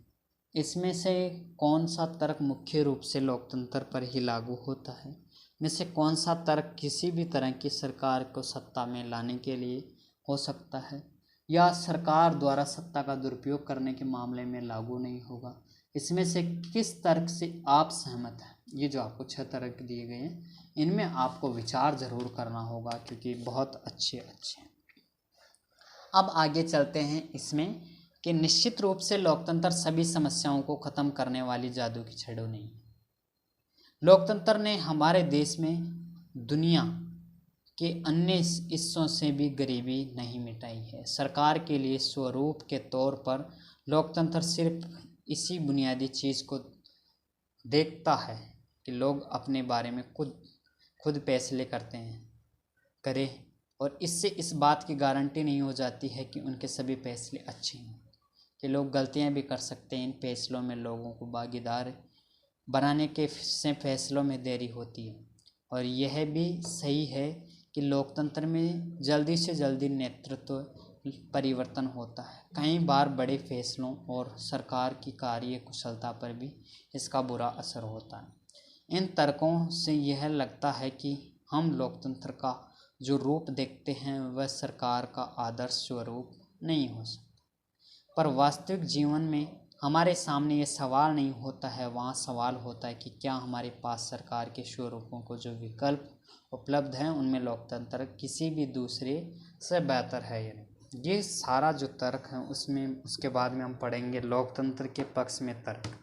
इसमें से कौन सा तर्क मुख्य रूप से लोकतंत्र पर ही लागू होता है? में से कौन सा तर्क किसी भी तरह की सरकार को सत्ता में लाने के लिए हो सकता है, या सरकार द्वारा सत्ता का दुरुपयोग करने के मामले में लागू नहीं होगा? इसमें से किस तर्क से आप सहमत हैं? ये जो आपको 6 तर्क दिए गए हैं, इनमें आपको विचार ज़रूर करना होगा, क्योंकि बहुत अच्छे हैं। अब आगे चलते हैं इसमें कि निश्चित रूप से लोकतंत्र सभी समस्याओं को ख़त्म करने वाली जादू की छड़ी नहीं है। लोकतंत्र ने हमारे देश में दुनिया के अन्य हिस्सों से भी गरीबी नहीं मिटाई है। सरकार के लिए स्वरूप के तौर पर लोकतंत्र सिर्फ इसी बुनियादी चीज़ को देखता है कि लोग अपने बारे में खुद फैसले करें, और इससे इस बात की गारंटी नहीं हो जाती है कि उनके सभी फैसले अच्छे हों, कि लोग गलतियां भी कर सकते हैं। इन फैसलों में लोगों को भागीदार बनाने के से फैसलों में देरी होती है, और यह भी सही है कि लोकतंत्र में जल्दी से जल्दी नेतृत्व परिवर्तन होता है। कई बार बड़े फैसलों और सरकार की कार्य कुशलता पर भी इसका बुरा असर होता है। इन तर्कों से यह लगता है कि हम लोकतंत्र का जो रूप देखते हैं वह सरकार का आदर्श स्वरूप नहीं हो सकता। पर वास्तविक जीवन में हमारे सामने ये सवाल नहीं होता है, वहाँ सवाल होता है कि क्या हमारे पास सरकार के स्वरूपों को जो विकल्प उपलब्ध हैं उनमें लोकतंत्र किसी भी दूसरे से बेहतर है या नहीं। ये सारा जो तर्क है उसके बाद में हम पढ़ेंगे लोकतंत्र के पक्ष में तर्क।